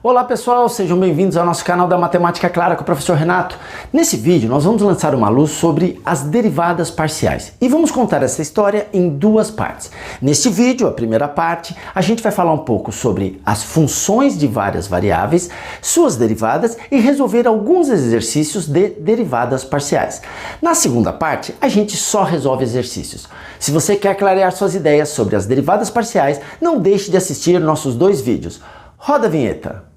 Olá pessoal, sejam bem-vindos ao nosso canal da Matemática Clara com o professor Renato. Nesse vídeo nós vamos lançar uma luz sobre as derivadas parciais e vamos contar essa história em duas partes. Neste vídeo, a primeira parte, a gente vai falar um pouco sobre as funções de várias variáveis, suas derivadas e resolver alguns exercícios de derivadas parciais. Na segunda parte, a gente só resolve exercícios. Se você quer clarear suas ideias sobre as derivadas parciais, não deixe de assistir nossos dois vídeos. Roda a vinheta!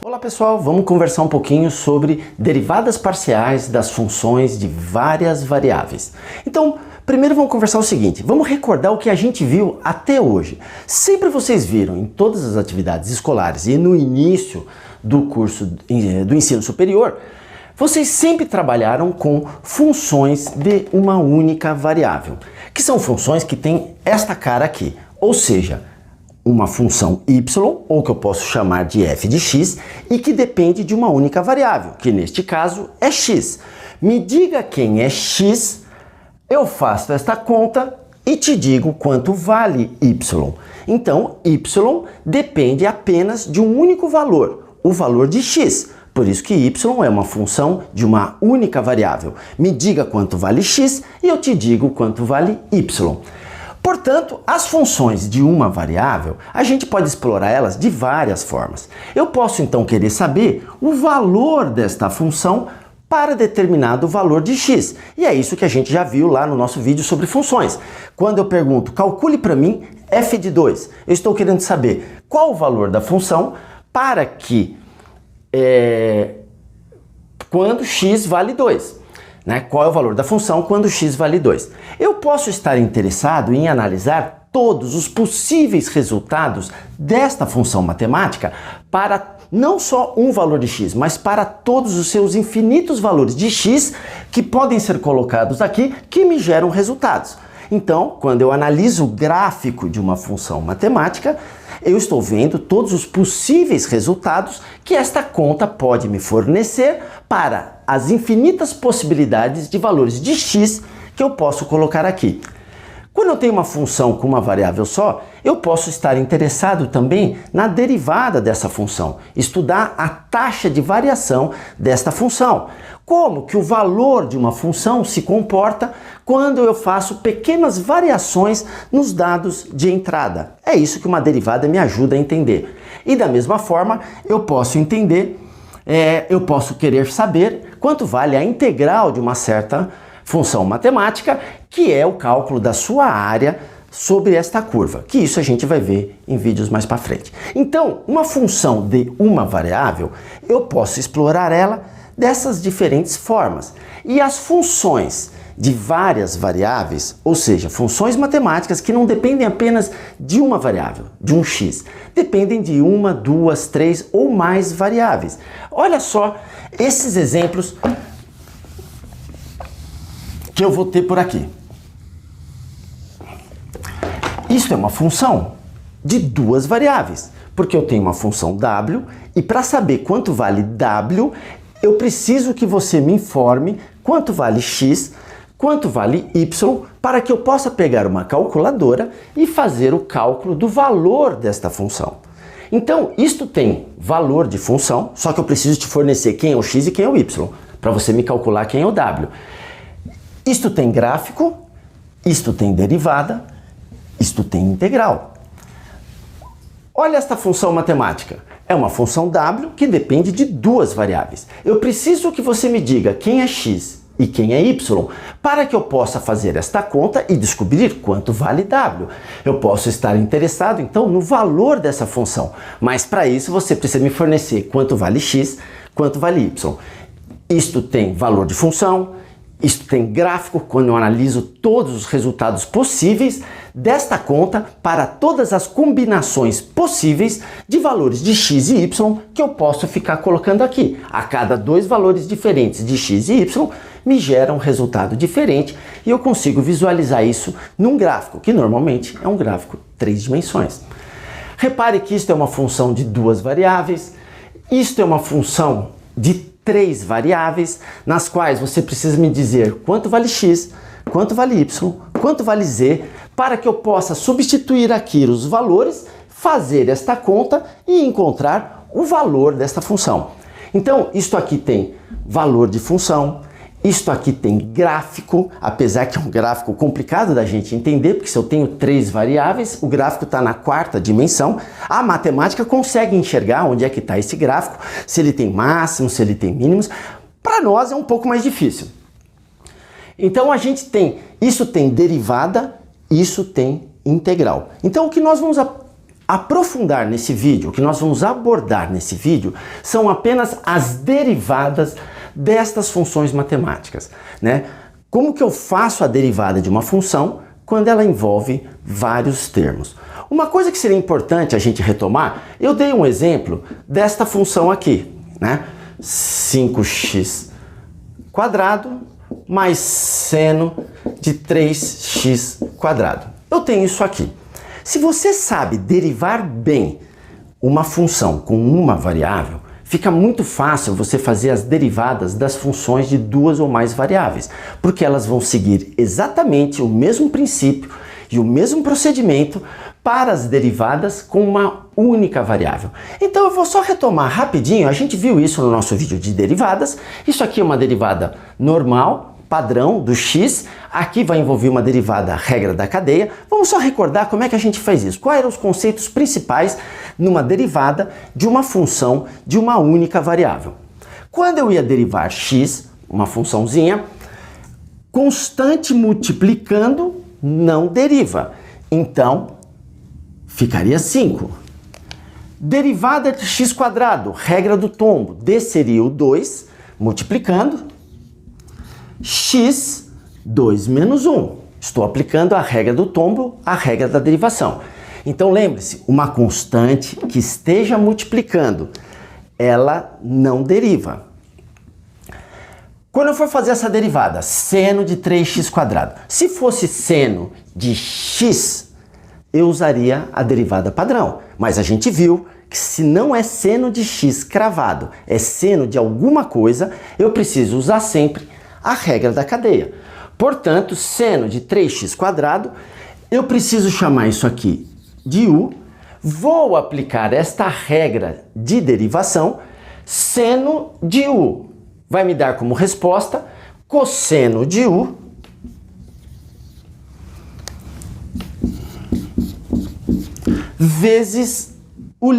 Olá pessoal, vamos conversar um pouquinho sobre derivadas parciais das funções de várias variáveis. Então, primeiro vamos conversar o seguinte, vamos recordar o que a gente viu até hoje. Sempre vocês viram em todas as atividades escolares e no início do curso do ensino superior, vocês sempre trabalharam com funções de uma única variável, que são funções que têm esta cara aqui, ou seja, uma função y, ou que eu posso chamar de f de x, e que depende de uma única variável, que neste caso é x. Me diga quem é x, eu faço esta conta e te digo quanto vale y. Então, y depende apenas de um único valor, o valor de x. Por isso que y é uma função de uma única variável. Me diga quanto vale x e eu te digo quanto vale y. Portanto, as funções de uma variável, a gente pode explorar elas de várias formas. Eu posso então querer saber o valor desta função para determinado valor de x. E é isso que a gente já viu lá no nosso vídeo sobre funções. Quando eu pergunto, calcule para mim f de 2, eu estou querendo saber qual o valor da função para que quando x vale 2. Qual é o valor da função quando x vale 2? Eu posso estar interessado em analisar todos os possíveis resultados desta função matemática para não só um valor de x, mas para todos os seus infinitos valores de x que podem ser colocados aqui que me geram resultados. Então, quando eu analiso o gráfico de uma função matemática, eu estou vendo todos os possíveis resultados que esta conta pode me fornecer para as infinitas possibilidades de valores de x que eu posso colocar aqui. Quando eu tenho uma função com uma variável só, eu posso estar interessado também na derivada dessa função, estudar a taxa de variação desta função. Como que o valor de uma função se comporta quando eu faço pequenas variações nos dados de entrada. É isso que uma derivada me ajuda a entender. E da mesma forma, eu posso querer saber quanto vale a integral de uma certa função matemática, que é o cálculo da sua área sobre esta curva, que isso a gente vai ver em vídeos mais para frente. Então, uma função de uma variável, eu posso explorar ela dessas diferentes formas. E as funções de várias variáveis, ou seja, funções matemáticas que não dependem apenas de uma variável, de um x, dependem de uma, duas, três ou mais variáveis. Olha só esses exemplos que eu vou ter por aqui. Isso é uma função de duas variáveis, porque eu tenho uma função w e para saber quanto vale w, eu preciso que você me informe quanto vale x, quanto vale y, para que eu possa pegar uma calculadora e fazer o cálculo do valor desta função. Então, isto tem valor de função, só que eu preciso te fornecer quem é o x e quem é o y, para você me calcular quem é o w. Isto tem gráfico, isto tem derivada, isto tem integral. Olha esta função matemática. É uma função w que depende de duas variáveis. Eu preciso que você me diga quem é x e quem é y, para que eu possa fazer esta conta e descobrir quanto vale w. Eu posso estar interessado, então, no valor dessa função, mas para isso você precisa me fornecer quanto vale x, quanto vale y. Isto tem valor de função, isto tem gráfico, quando eu analiso todos os resultados possíveis desta conta para todas as combinações possíveis de valores de x e y que eu posso ficar colocando aqui. A cada dois valores diferentes de x e y me gera um resultado diferente e eu consigo visualizar isso num gráfico, que normalmente é um gráfico 3 dimensões. Repare que isto é uma função de duas variáveis, isto é uma função de três variáveis, nas quais você precisa me dizer quanto vale x, quanto vale y, quanto vale z, para que eu possa substituir aqui os valores, fazer esta conta e encontrar o valor desta função. Então, isto aqui tem valor de função, isto aqui tem gráfico, apesar que é um gráfico complicado da gente entender, porque se eu tenho três variáveis, o gráfico está na quarta dimensão, a matemática consegue enxergar onde é que está esse gráfico, se ele tem máximos, se ele tem mínimos. Para nós é um pouco mais difícil. Então a gente tem, isso tem derivada, isso tem integral. Então o que nós vamos aprofundar nesse vídeo, o que nós vamos abordar nesse vídeo, são apenas as derivadas destas funções matemáticas, né? Como que eu faço a derivada de uma função quando ela envolve vários termos? Uma coisa que seria importante a gente retomar, eu dei um exemplo desta função aqui, né? 5x quadrado mais seno de 3x quadrado. Eu tenho isso aqui. Se você sabe derivar bem uma função com uma variável, fica muito fácil você fazer as derivadas das funções de duas ou mais variáveis, porque elas vão seguir exatamente o mesmo princípio e o mesmo procedimento para as derivadas com uma única variável. Então eu vou só retomar rapidinho, a gente viu isso no nosso vídeo de derivadas. Isso aqui é uma derivada normal, padrão do x, aqui vai envolver uma derivada regra da cadeia. Vamos só recordar como é que a gente faz isso. Quais eram os conceitos principais numa derivada de uma função de uma única variável? Quando eu ia derivar x, uma funçãozinha, constante multiplicando não deriva. Então, ficaria 5. Derivada de x quadrado, regra do tombo, desceria o 2, multiplicando, x, 2 menos 1. Estou aplicando a regra do tombo, a regra da derivação. Então lembre-se, uma constante que esteja multiplicando, ela não deriva. Quando eu for fazer essa derivada, seno de 3x quadrado, se fosse seno de x, eu usaria a derivada padrão. Mas a gente viu que se não é seno de x cravado, é seno de alguma coisa, eu preciso usar sempre a regra da cadeia. Portanto, seno de 3x quadrado, eu preciso chamar isso aqui de u, vou aplicar esta regra de derivação, seno de u vai me dar como resposta cosseno de u vezes u',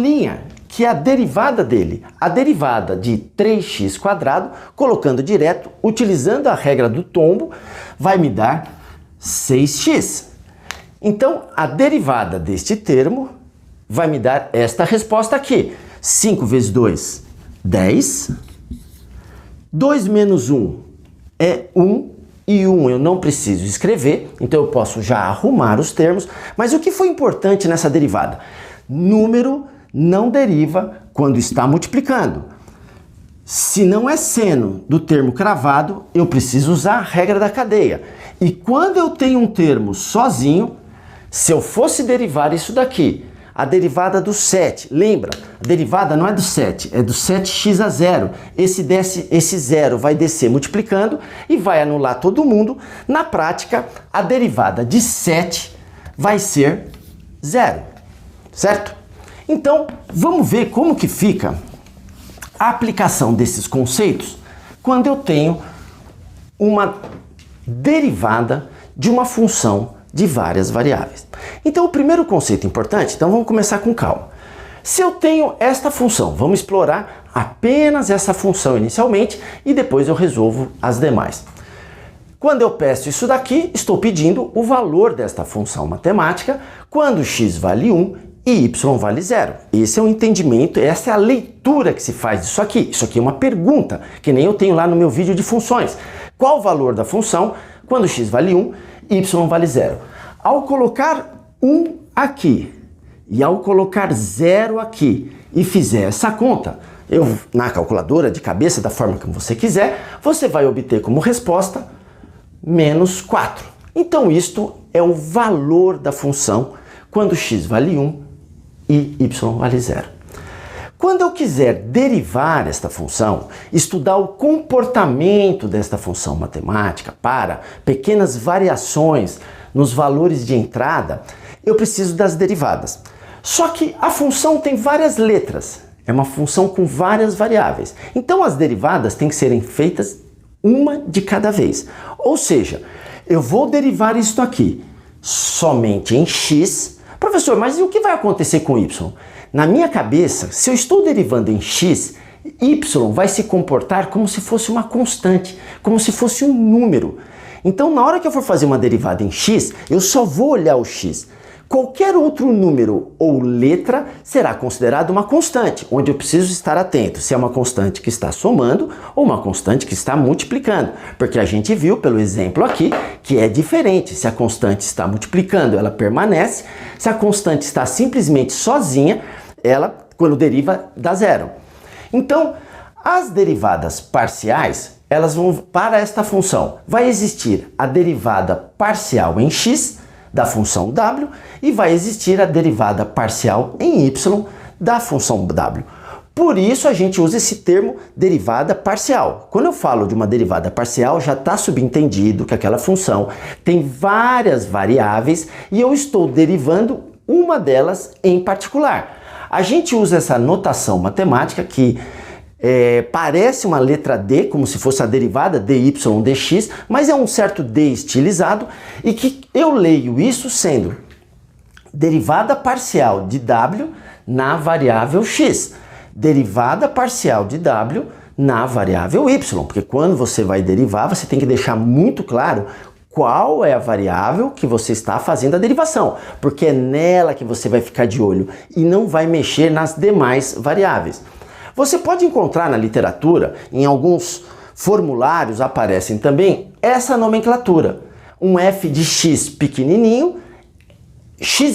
que é a derivada dele, a derivada de 3x quadrado, colocando direto, utilizando a regra do tombo, vai me dar 6x. Então, a derivada deste termo vai me dar esta resposta aqui. 5 vezes 2, 10. 2 menos 1 é 1, e 1 eu não preciso escrever, então eu posso já arrumar os termos. Mas o que foi importante nessa derivada? Número não deriva quando está multiplicando. Se não é seno do termo cravado, eu preciso usar a regra da cadeia. E quando eu tenho um termo sozinho, se eu fosse derivar isso daqui, a derivada do 7, lembra? A derivada não é do 7, é do 7x a 0. Esse 0 vai descer multiplicando e vai anular todo mundo. Na prática, a derivada de 7 vai ser 0, certo? Então, vamos ver como que fica a aplicação desses conceitos quando eu tenho uma derivada de uma função de várias variáveis. Então, o primeiro conceito importante, então vamos começar com calma. Se eu tenho esta função, vamos explorar apenas essa função inicialmente e depois eu resolvo as demais. Quando eu peço isso daqui, estou pedindo o valor desta função matemática quando x vale 1 e y vale 0. Esse é o entendimento, essa é a leitura que se faz disso aqui. Isso aqui é uma pergunta, que nem eu tenho lá no meu vídeo de funções. Qual o valor da função quando x vale 1 e y vale 0? Ao colocar 1 aqui e ao colocar 0 aqui e fizer essa conta, na calculadora de cabeça, da forma que você quiser, você vai obter como resposta menos 4. Então isto é o valor da função quando x vale 1 e y vale zero. Quando eu quiser derivar esta função, estudar o comportamento desta função matemática para pequenas variações nos valores de entrada, eu preciso das derivadas. Só que a função tem várias letras, é uma função com várias variáveis. Então as derivadas têm que serem feitas uma de cada vez. Ou seja, eu vou derivar isto aqui somente em x. Professor, mas e o que vai acontecer com y? Na minha cabeça, se eu estou derivando em x, y vai se comportar como se fosse uma constante, como se fosse um número. Então, na hora que eu for fazer uma derivada em x, eu só vou olhar o x. Qualquer outro número ou letra será considerado uma constante, onde eu preciso estar atento se é uma constante que está somando ou uma constante que está multiplicando. Porque a gente viu pelo exemplo aqui que é diferente. Se a constante está multiplicando, ela permanece. Se a constante está simplesmente sozinha, ela, quando deriva, dá zero. Então, as derivadas parciais, elas vão para esta função. Vai existir a derivada parcial em x da função w e vai existir a derivada parcial em y da função w. Por isso a gente usa esse termo derivada parcial. Quando eu falo de uma derivada parcial, já está subentendido que aquela função tem várias variáveis e eu estou derivando uma delas em particular. A gente usa essa notação matemática que parece uma letra D, como se fosse a derivada dy dx, mas é um certo D estilizado e que eu leio isso sendo derivada parcial de w na variável x, derivada parcial de w na variável y, porque quando você vai derivar, você tem que deixar muito claro qual é a variável que você está fazendo a derivação, porque é nela que você vai ficar de olho e não vai mexer nas demais variáveis. Você pode encontrar na literatura, em alguns formulários aparecem também essa nomenclatura. Um f de x pequenininho, xy,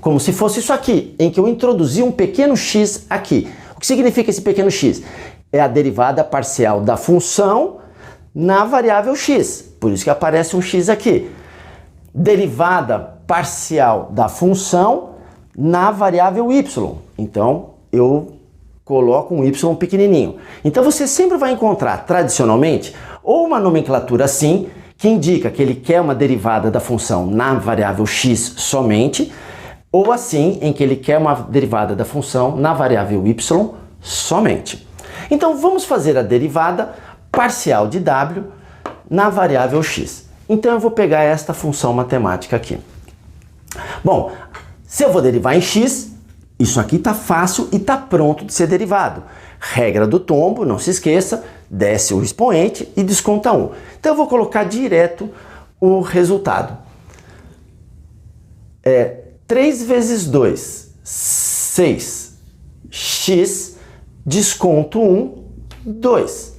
como se fosse isso aqui, em que eu introduzi um pequeno x aqui. O que significa esse pequeno x? É a derivada parcial da função na variável x, por isso que aparece um x aqui. Derivada parcial da função na variável y, então eu coloco um y pequenininho. Então você sempre vai encontrar, tradicionalmente, ou uma nomenclatura assim, que indica que ele quer uma derivada da função na variável x somente, ou assim, em que ele quer uma derivada da função na variável y somente. Então vamos fazer a derivada parcial de w na variável x. Então eu vou pegar esta função matemática aqui. Bom, se eu vou derivar em x, isso aqui está fácil e está pronto de ser derivado. Regra do tombo, não se esqueça, desce o expoente e desconta 1. Então eu vou colocar direto o resultado. 3 vezes 2, 6. X, desconto 1, 2.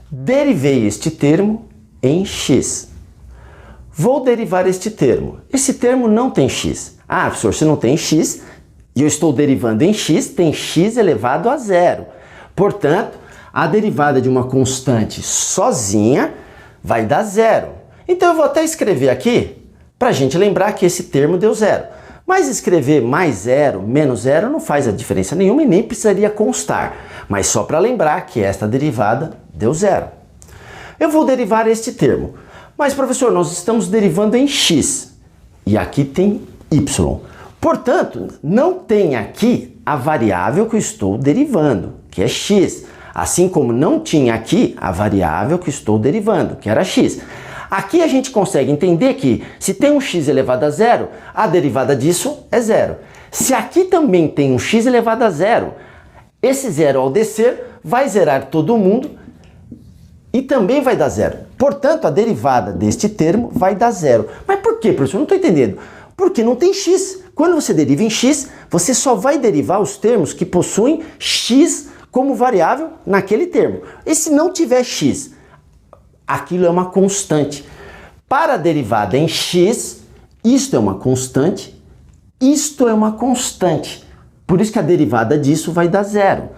Derivei este termo em x. Vou derivar este termo. Esse termo não tem x. Ah, professor, se não tem x, e eu estou derivando em x, tem x elevado a zero. Portanto, a derivada de uma constante sozinha vai dar zero. Então eu vou até escrever aqui, para a gente lembrar que esse termo deu zero. Mas escrever mais zero, menos zero, não faz a diferença nenhuma e nem precisaria constar. Mas só para lembrar que esta derivada deu zero. Eu vou derivar este termo. Mas, professor, nós estamos derivando em x. E aqui tem y. Portanto, não tem aqui a variável que eu estou derivando, que é x. Assim como não tinha aqui a variável que estou derivando, que era x. Aqui a gente consegue entender que se tem um x elevado a zero, a derivada disso é zero. Se aqui também tem um x elevado a zero, esse zero ao descer vai zerar todo mundo e também vai dar zero. Portanto, a derivada deste termo vai dar zero. Mas por quê, professor? Não estou entendendo. Porque não tem x. Quando você deriva em x, você só vai derivar os termos que possuem x como variável naquele termo. E se não tiver x, aquilo é uma constante. Para a derivada em x, isto é uma constante, isto é uma constante. Por isso que a derivada disso vai dar zero.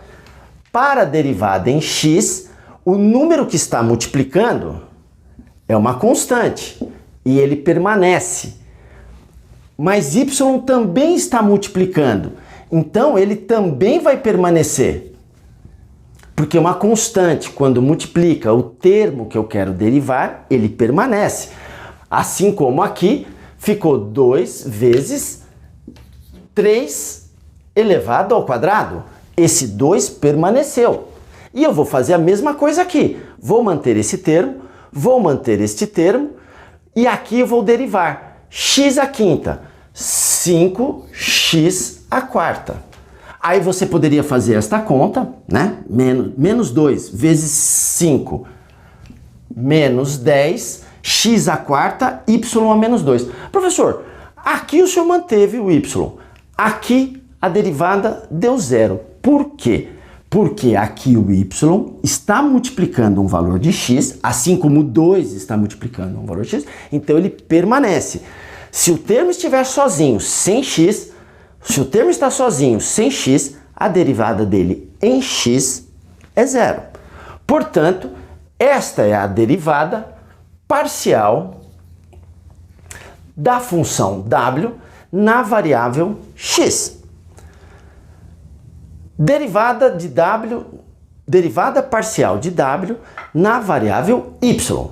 Para a derivada em x, o número que está multiplicando é uma constante e ele permanece. Mas y também está multiplicando. Então ele também vai permanecer. Porque uma constante, quando multiplica o termo que eu quero derivar, ele permanece. Assim como aqui, ficou 2 vezes 3 elevado ao quadrado. Esse 2 permaneceu. E eu vou fazer a mesma coisa aqui. Vou manter esse termo, vou manter este termo, e aqui eu vou derivar x à quinta, 5x à quarta. Aí você poderia fazer esta conta, né? Menos 2 vezes 5 menos 10, x à quarta, y a menos 2. Professor, aqui o senhor manteve o y. Aqui a derivada deu zero. Por quê? Porque aqui o y está multiplicando um valor de x, assim como o 2 está multiplicando um valor de x, então ele permanece. Se o termo estiver sozinho, sem x, se o termo está sozinho, sem x, a derivada dele em x é zero. Portanto, esta é a derivada parcial da função w na variável x. Derivada parcial de w na variável y.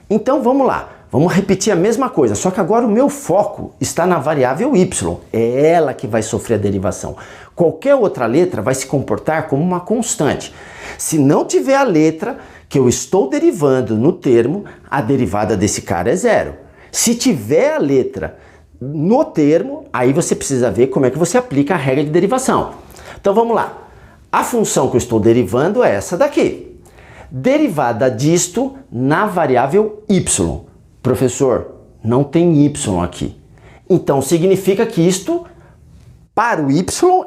Então vamos lá, vamos repetir a mesma coisa, só que agora o meu foco está na variável y, é ela que vai sofrer a derivação. Qualquer outra letra vai se comportar como uma constante. Se não tiver a letra que eu estou derivando no termo, a derivada desse cara é zero. Se tiver a letra no termo, aí você precisa ver como é que você aplica a regra de derivação. Então vamos lá. A função que eu estou derivando é essa daqui. Derivada disto na variável y. Professor, não tem y aqui. Então significa que isto, para o y,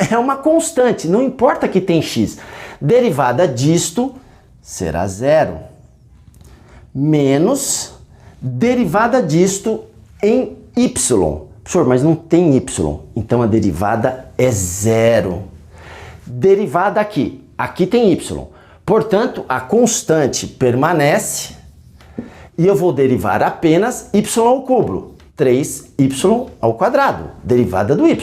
é uma constante. Não importa que tem x. Derivada disto será zero. Menos derivada disto em y. Professor, mas não tem y. Então a derivada é zero. Derivada aqui. Aqui tem y. Portanto, a constante permanece e eu vou derivar apenas y ao cubo. 3y ao quadrado. Derivada do y.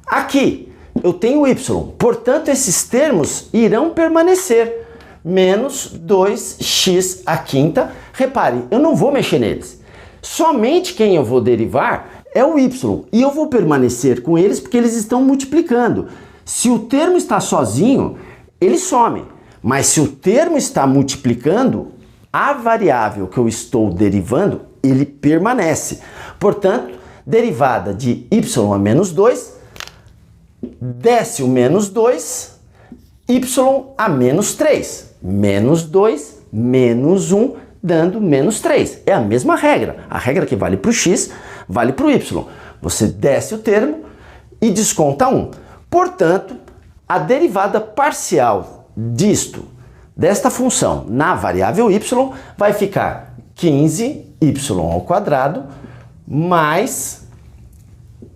Aqui eu tenho y. Portanto, esses termos irão permanecer. Menos 2x à quinta. Repare, eu não vou mexer neles. Somente quem eu vou derivar é o y. E eu vou permanecer com eles porque eles estão multiplicando. Se o termo está sozinho, ele some. Mas se o termo está multiplicando, a variável que eu estou derivando, ele permanece. Portanto, derivada de y a menos 2, desce o menos 2, y a menos 3. Menos 2, menos 1, dando menos 3. É a mesma regra. A regra que vale para o x, vale para o y. Você desce o termo e desconta 1. Portanto, a derivada parcial desta função na variável y, vai ficar 15y ao quadrado mais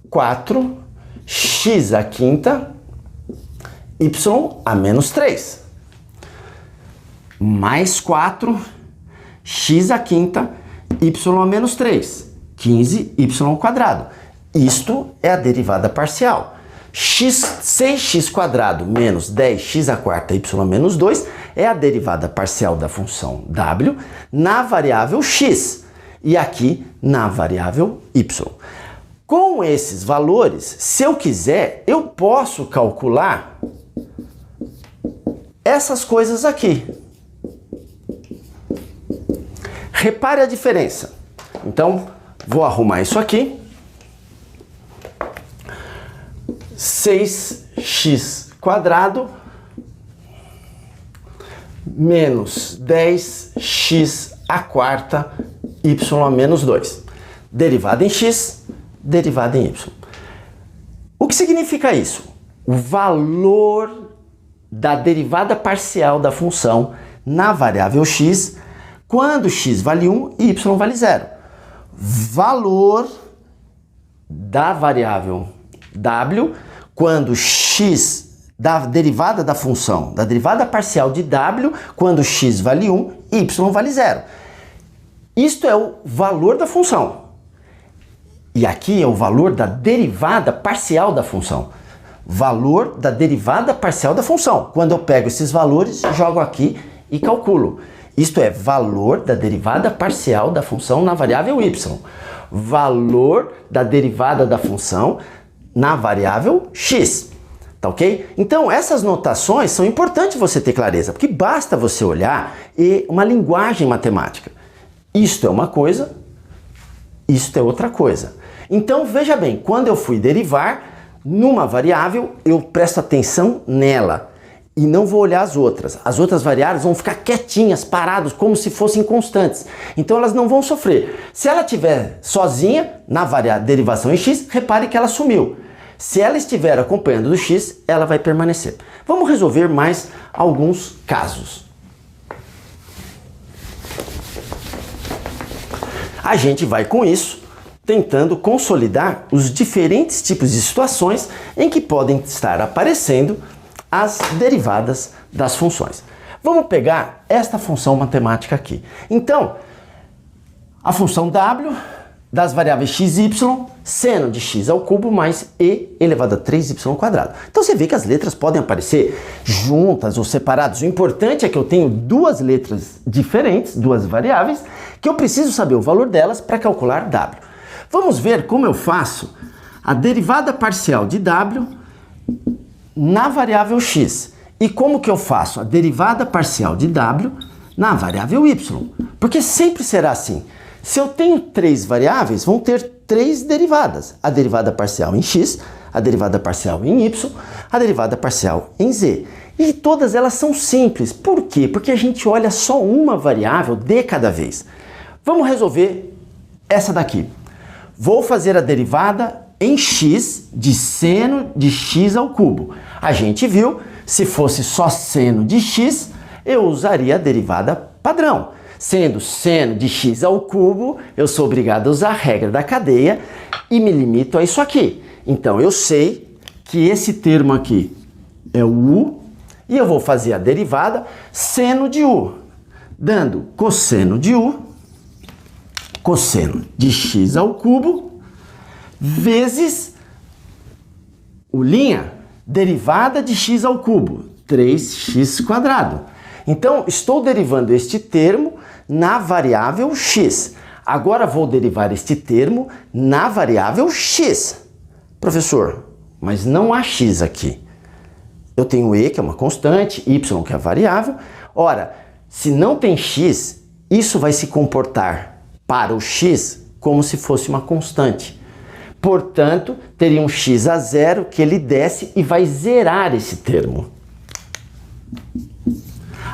4x à quinta y a menos 3. Mais 4x à quinta y a menos 3. 15y ao quadrado. Isto é a derivada parcial. 6x quadrado menos 10x à quarta y menos 2 é a derivada parcial da função w na variável x e aqui na variável y. Com esses valores, se eu quiser, eu posso calcular essas coisas aqui. Repare a diferença. Então, vou arrumar isso aqui. 6x quadrado menos 10x à quarta y a menos 2. Derivada em x, derivada em y. O que significa isso? O valor da derivada parcial da função na variável x, quando x vale 1 e y vale 0. Valor da variável w, quando x, da derivada da função, da derivada parcial de w, quando x vale 1 e y vale 0. Isto é o valor da função. E aqui é o valor da derivada parcial da função. valor da derivada parcial da função. Quando eu pego esses valores, jogo aqui e calculo. Isto é, valor da derivada parcial da função na variável y. Valor da derivada da função na variável x. Tá ok? Então, essas notações são importantes você ter clareza, porque basta você olhar e uma linguagem matemática. Isto é uma coisa, isto é outra coisa. Então, veja bem, quando eu fui derivar numa variável, eu presto atenção nela e não vou olhar as outras. As outras variáveis vão ficar quietinhas, paradas, como se fossem constantes. Então, elas não vão sofrer. Se ela estiver sozinha na derivação em x, repare que ela sumiu. Se ela estiver acompanhando do x, ela vai permanecer. Vamos resolver mais alguns casos. A gente vai com isso tentando consolidar os diferentes tipos de situações em que podem estar aparecendo as derivadas das funções. Vamos pegar esta função matemática aqui. Então, a função w das variáveis x e y, seno de x ao cubo mais e elevado a 3y quadrado. Então você vê que as letras podem aparecer juntas ou separadas. O importante é que eu tenho duas letras diferentes, duas variáveis, que eu preciso saber o valor delas para calcular w. Vamos ver como eu faço a derivada parcial de w na variável x. E como que eu faço a derivada parcial de w na variável y. Porque sempre será assim. Se eu tenho três variáveis, vão ter três derivadas. A derivada parcial em x, a derivada parcial em y, a derivada parcial em z. E todas elas são simples. Por quê? Porque a gente olha só uma variável de cada vez. Vamos resolver essa daqui. Vou fazer a derivada em x de seno de x ao cubo. A gente viu, se fosse só seno de x, eu usaria a derivada padrão. Sendo seno de x ao cubo, eu sou obrigado a usar a regra da cadeia e me limito a isso aqui. Então, eu sei que esse termo aqui é o u e eu vou fazer a derivada seno de u, dando cosseno de u, cosseno de x ao cubo, vezes o linha, derivada de x ao cubo, 3x quadrado. Então, estou derivando este termo na variável x. Agora vou derivar este termo na variável x. Professor, mas não há x aqui. Eu tenho e, que é uma constante, y, que é a variável. Ora, se não tem x, isso vai se comportar para o x como se fosse uma constante. Portanto, teria um x a zero que ele desce e vai zerar esse termo.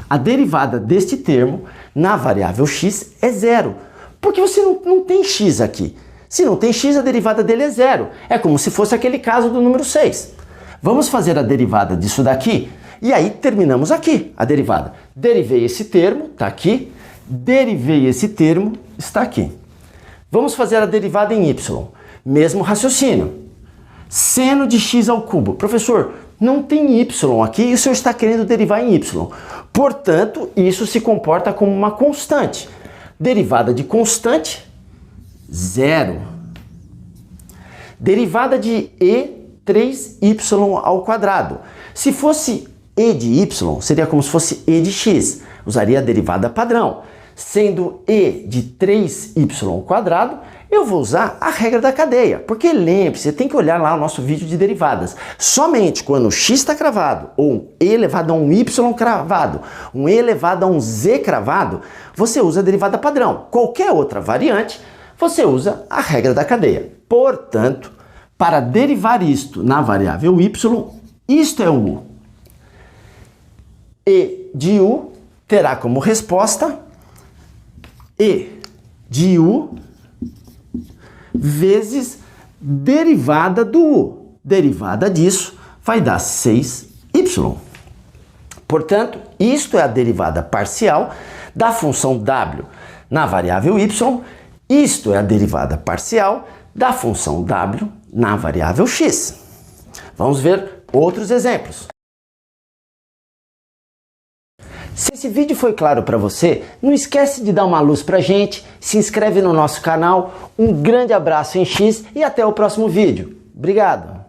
A derivada deste termo na variável x é zero, porque você não tem x aqui. Se não tem x, a derivada dele é zero. É como se fosse aquele caso do número 6. Vamos fazer a derivada disso daqui e aí terminamos aqui a derivada. Derivei esse termo, está aqui. Derivei esse termo, está aqui. Vamos fazer a derivada em y. Mesmo raciocínio. Seno de x ao cubo. Professor, não tem y aqui e o senhor está querendo derivar em y. Portanto, isso se comporta como uma constante. Derivada de constante, zero. Derivada de e, 3y ao quadrado. Se fosse e de y, seria como se fosse e de x. Usaria a derivada padrão. Sendo e de 3y ao quadrado, eu vou usar a regra da cadeia. Porque lembre-se, você tem que olhar lá o nosso vídeo de derivadas. Somente quando o x está cravado, ou um e elevado a um y cravado, um e elevado a um z cravado, você usa a derivada padrão. Qualquer outra variante, você usa a regra da cadeia. Portanto, para derivar isto na variável y, isto é o u. E de u terá como resposta e de u vezes derivada do u. Derivada disso vai dar 6y. Portanto, isto é a derivada parcial da função w na variável y. Isto é a derivada parcial da função w na variável x. Vamos ver outros exemplos. Se esse vídeo foi claro para você, não esquece de dar uma luz pra gente, se inscreve no nosso canal, um grande abraço em X e até o próximo vídeo. Obrigado!